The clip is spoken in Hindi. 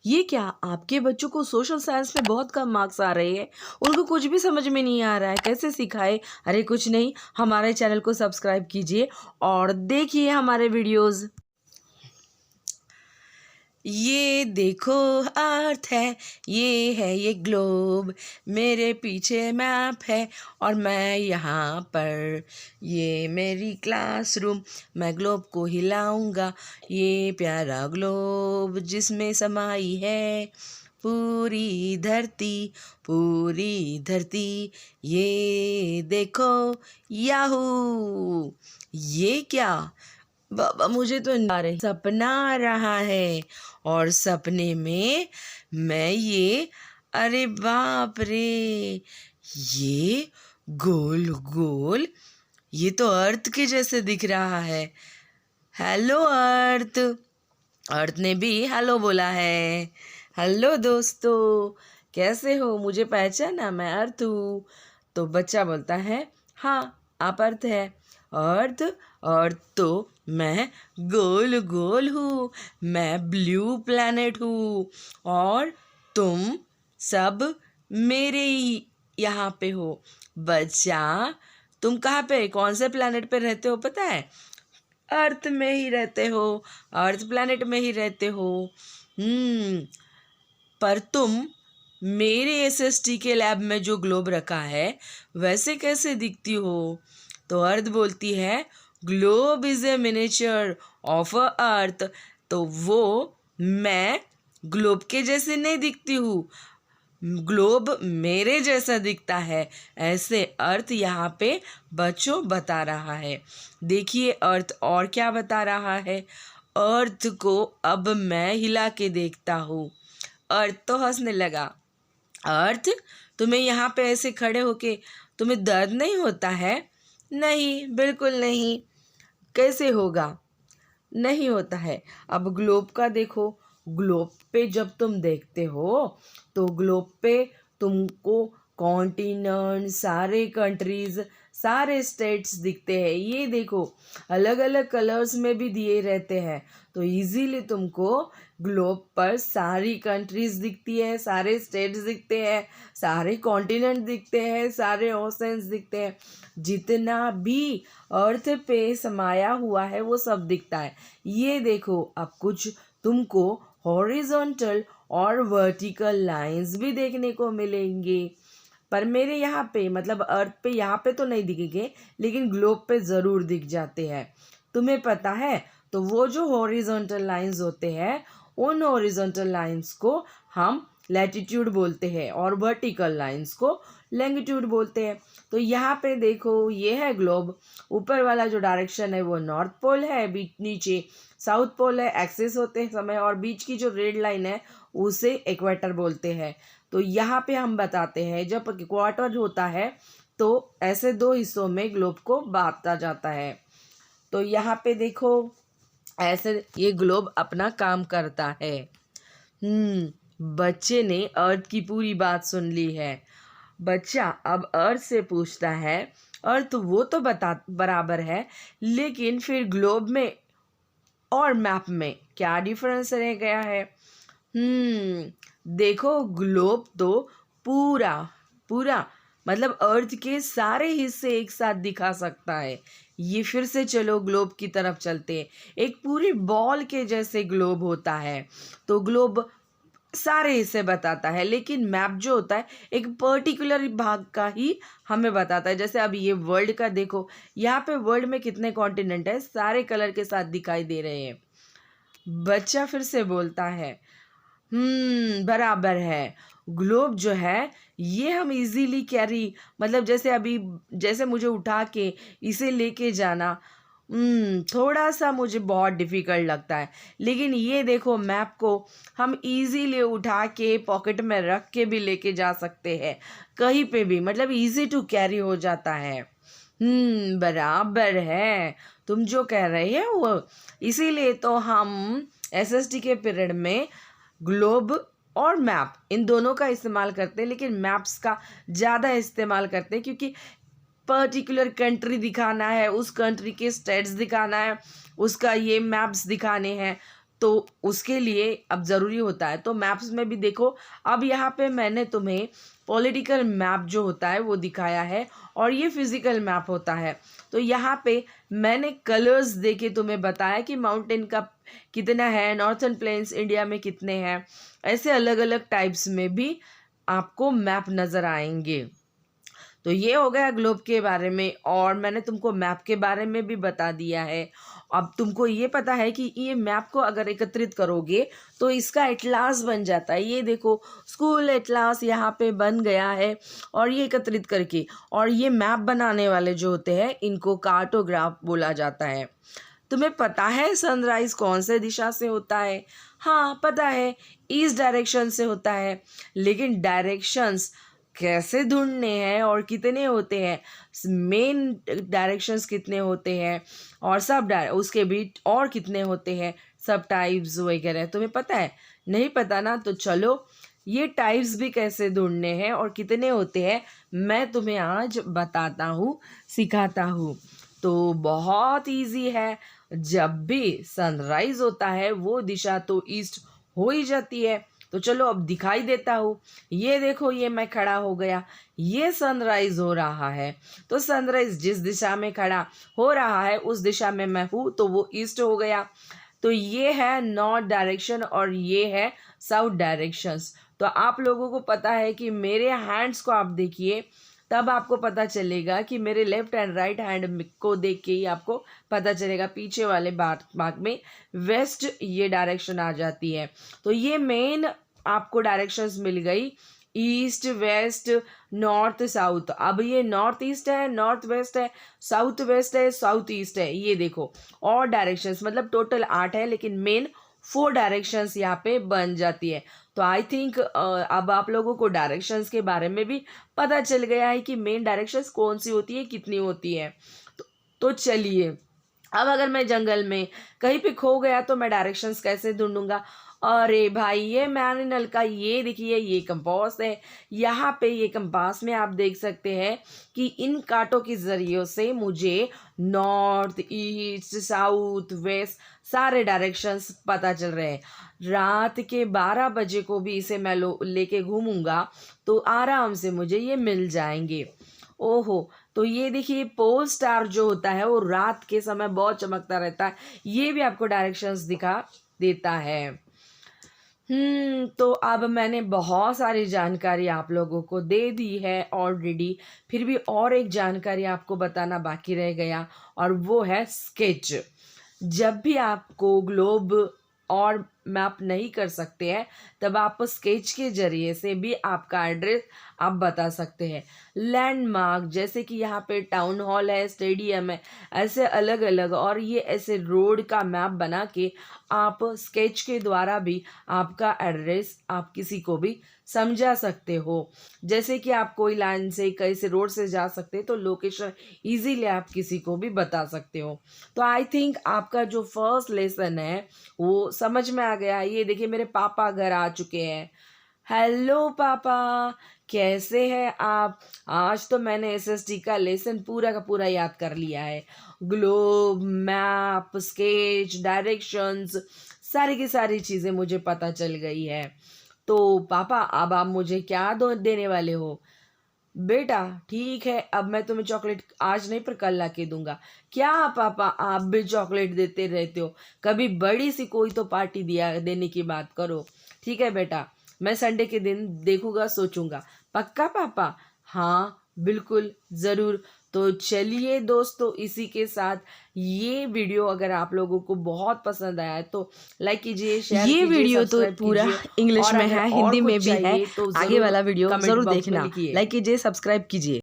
ये क्या आपके बच्चों को सोशल साइंस में बहुत कम मार्क्स आ रहे हैं? उनको कुछ भी समझ में नहीं आ रहा है, कैसे सिखाए? अरे कुछ नहीं, हमारे चैनल को सब्सक्राइब कीजिए और देखिए हमारे वीडियोस। ये देखो अर्थ है, ये ग्लोब, मेरे पीछे मैप है और मैं यहाँ पर। ये मेरी क्लासरूम, मैं ग्लोब को हिलाऊंगा। ये प्यारा ग्लोब जिसमें समाई है पूरी धरती, पूरी धरती। ये देखो याहू। ये क्या बाबा, मुझे तो आ रही सपना आ रहा है और सपने में मैं ये, अरे बाप रे, ये गोल गोल, ये तो अर्थ के जैसे दिख रहा है। हेलो अर्थ। अर्थ ने भी हेलो बोला है। हेलो दोस्तों, कैसे हो? मुझे पहचाना? मैं अर्थ हूँ। तो बच्चा बोलता है, हाँ आप अर्थ है। अर्थ? अर्थ तो मैं गोल गोल हूँ, मैं ब्लू प्लैनेट हूँ और तुम सब मेरे ही यहाँ पे हो। बच्चा, तुम कहाँ पे, कौन से प्लैनेट पे रहते हो पता है? अर्थ में ही रहते हो, अर्थ प्लैनेट में ही रहते हो। पर तुम मेरे एसएसटी के लैब में जो ग्लोब रखा है वैसे कैसे दिखती हो? तो अर्थ बोलती है, globe is a miniature of a earth. तो वो मैं ग्लोब के जैसे नहीं दिखती हूँ, ग्लोब मेरे जैसा दिखता है। ऐसे अर्थ यहाँ पे बच्चों बता रहा है। देखिए अर्थ और क्या बता रहा है। अर्थ को अब मैं हिला के देखता हूँ। अर्थ तो हंसने लगा। अर्थ, तुम्हें यहाँ पे ऐसे खड़े होके तुम्हें दर्द नहीं होता है? नहीं, बिल्कुल नहीं। कैसे होगा? नहीं होता है। अब ग्लोब का देखो, ग्लोब पे जब तुम देखते हो तो ग्लोब पे तुमको कॉन्टिनेंट, सारे कंट्रीज, सारे स्टेट्स दिखते हैं। ये देखो अलग अलग कलर्स में भी दिए रहते हैं, तो इजीली तुमको ग्लोब पर सारी कंट्रीज दिखती है, सारे स्टेट्स दिखते हैं, सारे कॉन्टिनेंट दिखते हैं, सारे ओशंस दिखते हैं। जितना भी अर्थ पे समाया हुआ है वो सब दिखता है। ये देखो अब कुछ तुमको हॉरिजॉन्टल और वर्टिकल लाइंस भी देखने को मिलेंगे। पर मेरे यहाँ पे मतलब अर्थ पे यहाँ पे तो नहीं दिखेंगे, लेकिन ग्लोब पे ज़रूर दिख जाते हैं। तुम्हें पता है? तो वो जो हॉरिजॉन्टल लाइंस होते हैं, उन हॉरिजॉन्टल लाइंस को हम लैटिट्यूड बोलते हैं और वर्टिकल लाइंस को लैंगिट्यूड बोलते हैं। तो यहाँ पे देखो ये है ग्लोब। ऊपर वाला जो डायरेक्शन है वो नॉर्थ पोल है, बीच नीचे साउथ पोल है, एक्सिस होते हैं समय, और बीच की जो रेड लाइन है उसे इक्वेटर बोलते हैं। तो यहाँ पे हम बताते हैं जब इक्वेटर होता है तो ऐसे दो हिस्सों में ग्लोब को बांटा जाता है। तो यहाँ पे देखो ऐसे ये ग्लोब अपना काम करता है। बच्चे ने अर्थ की पूरी बात सुन ली है। बच्चा अब अर्थ से पूछता है, अर्थ वो तो बता बराबर है, लेकिन फिर ग्लोब में और मैप में क्या डिफरेंस रह गया है? देखो ग्लोब तो पूरा पूरा मतलब अर्थ के सारे हिस्से एक साथ दिखा सकता है। ये फिर से चलो ग्लोब की तरफ चलते हैं। एक पूरी बॉल के जैसे ग्लोब होता है। तो ग्लोब सारे हिस्से बताता है, लेकिन मैप जो होता है एक पर्टिकुलर भाग का ही हमें बताता है। जैसे अभी ये वर्ल्ड का देखो, यहाँ पे वर्ल्ड में कितने कॉन्टिनेंट है, सारे कलर के साथ दिखाई दे रहे हैं। बच्चा फिर से बोलता है, बराबर है। ग्लोब जो है ये हम इजीली कैरी, मतलब जैसे अभी जैसे मुझे उठा के इसे लेके जाना थोड़ा सा मुझे बहुत डिफ़िकल्ट लगता है, लेकिन ये देखो मैप को हम इजीली उठा के पॉकेट में रख के भी लेके जा सकते हैं कहीं पे भी, मतलब इजी टू कैरी हो जाता है। बराबर है, तुम जो कह रहे हो वो। इसीलिए तो हम एसएसटी के पीरियड में ग्लोब और मैप इन दोनों का इस्तेमाल करते हैं, लेकिन मैप्स का ज़्यादा इस्तेमाल करते हैं क्योंकि पर्टिकुलर कंट्री दिखाना है, उस कंट्री के स्टेट्स दिखाना है, उसका ये मैप्स दिखाने हैं, तो उसके लिए अब ज़रूरी होता है। तो मैप्स में भी देखो, अब यहाँ पे मैंने तुम्हें पॉलिटिकल मैप जो होता है वो दिखाया है और ये फिज़िकल मैप होता है। तो यहाँ पे मैंने कलर्स दे के तुम्हें बताया कि माउंटेन का कितना है, नॉर्थर्न प्लेन्स इंडिया में कितने हैं। ऐसे अलग अलग टाइप्स में भी आपको मैप नज़र आएंगे। तो ये हो गया ग्लोब के बारे में, और मैंने तुमको मैप के बारे में भी बता दिया है। अब तुमको ये पता है कि ये मैप को अगर एकत्रित करोगे तो इसका एटलास बन जाता है। ये देखो, स्कूल एटलास यहाँ पे बन गया है, और ये एकत्रित करके, और ये मैप बनाने वाले जो होते हैं इनको कार्टोग्राफ बोला जाता है। तुम्हें पता है सनराइज कौन से दिशा से होता है? हाँ पता है, ईस्ट डायरेक्शन से होता है। लेकिन डायरेक्शंस कैसे ढूंढने हैं और कितने होते हैं, मेन डायरेक्शंस कितने होते हैं, और सब उसके भी और कितने होते हैं, सब टाइप्स वगैरह तुम्हें पता है? नहीं पता ना, तो चलो ये टाइप्स भी कैसे ढूंढने हैं और कितने होते हैं मैं तुम्हें आज बताता हूँ, सिखाता हूँ। तो बहुत इजी है, जब भी सनराइज होता है वो दिशा तो ईस्ट हो ही जाती है। तो चलो अब दिखाई देता हूँ। ये देखो, ये मैं खड़ा हो गया, ये सनराइज हो रहा है। तो सनराइज जिस दिशा में खड़ा हो रहा है उस दिशा में मैं हूँ, तो वो ईस्ट हो गया। तो ये है नॉर्थ डायरेक्शन और ये है साउथ डायरेक्शंस। तो आप लोगों को पता है कि मेरे हैंड्स को आप देखिए, तब आपको पता चलेगा कि मेरे लेफ्ट एंड राइट हैंड को देख के ही आपको पता चलेगा। पीछे वाले भाग में वेस्ट ये डायरेक्शन आ जाती है। तो ये मेन आपको डायरेक्शंस मिल गई, ईस्ट वेस्ट नॉर्थ साउथ। अब ये नॉर्थ ईस्ट है, नॉर्थ वेस्ट है, साउथ वेस्ट है, साउथ ईस्ट है। ये देखो, और डायरेक्शंस मतलब टोटल 8 है, लेकिन मेन 4 डायरेक्शंस यहाँ पे बन जाती है। तो आई थिंक अब आप लोगों को डायरेक्शंस के बारे में भी पता चल गया है कि मेन डायरेक्शंस कौन सी होती है, कितनी होती है। तो चलिए, अब अगर मैं जंगल में कहीं पे खो गया तो मैं डायरेक्शंस कैसे ढूंढूंगा? अरे भाई, ये मैंने नल का, ये देखिए, ये कंपास है। यहाँ पे ये कंपास में आप देख सकते हैं कि इन कांटों के जरिए से मुझे नॉर्थ ईस्ट साउथ वेस्ट सारे डायरेक्शंस पता चल रहे हैं। रात के 12 बजे को भी इसे मैं लेके घूमूंगा तो आराम से मुझे ये मिल जाएंगे। ओहो, तो ये देखिए, पोल स्टार जो होता है वो रात के समय बहुत चमकता रहता है। ये भी आपको डायरेक्शंस दिखा देता है। तो अब मैंने बहुत सारी जानकारी आप लोगों को दे दी है ऑलरेडी। फिर भी और एक जानकारी आपको बताना बाकी रह गया, और वो है स्केच। जब भी आपको ग्लोब और मैप नहीं कर सकते हैं, तब आप स्केच के जरिए से भी आपका एड्रेस आप बता सकते हैं। लैंडमार्क जैसे कि यहाँ पे टाउन हॉल है, स्टेडियम है, ऐसे अलग अलग, और ये ऐसे रोड का मैप बना के आप स्केच के द्वारा भी आपका एड्रेस आप किसी को भी समझा सकते हो। जैसे कि आप कोई लाइन से कैसे रोड से जा सकते हैं तो लोकेशन इजीली आप किसी को भी बता सकते हो। तो आई थिंक आपका जो फर्स्ट लेसन है वो समझ में आ गया। ये देखिए, मेरे पापा घर आ चुके हैं। हेलो पापा, कैसे हैं आप? आज तो मैंने एसएसटी का लेसन पूरा का पूरा याद कर लिया है। ग्लोब, मैप, स्केच, डायरेक्शंस, सारी की सारी चीज़ें मुझे पता चल गई है। तो पापा, अब आप मुझे क्या देने वाले हो? बेटा ठीक है, अब मैं तुम्हें चॉकलेट आज नहीं पर कल ला के दूंगा। क्या पापा, आप भी चॉकलेट देते रहते हो, कभी बड़ी सी कोई तो पार्टी देने की बात करो। ठीक है बेटा, मैं संडे के दिन देखूंगा, सोचूंगा। पक्का पापा? हाँ बिल्कुल, ज़रूर। तो चलिए दोस्तों, इसी के साथ ये वीडियो अगर आप लोगों को बहुत पसंद आया है तो लाइक कीजिए, शेयर कीजिए, ये वीडियो तो सब्सक्राइब पूरा कीजिए, इंग्लिश और में अगर है, और हिंदी कुछ में भी है। चाहिए तो आगे ज़रूर वाला वीडियो कमेंट जरूर बॉक्स में देखना, लिखिए। लाइक कीजिए, सब्सक्राइब कीजिए।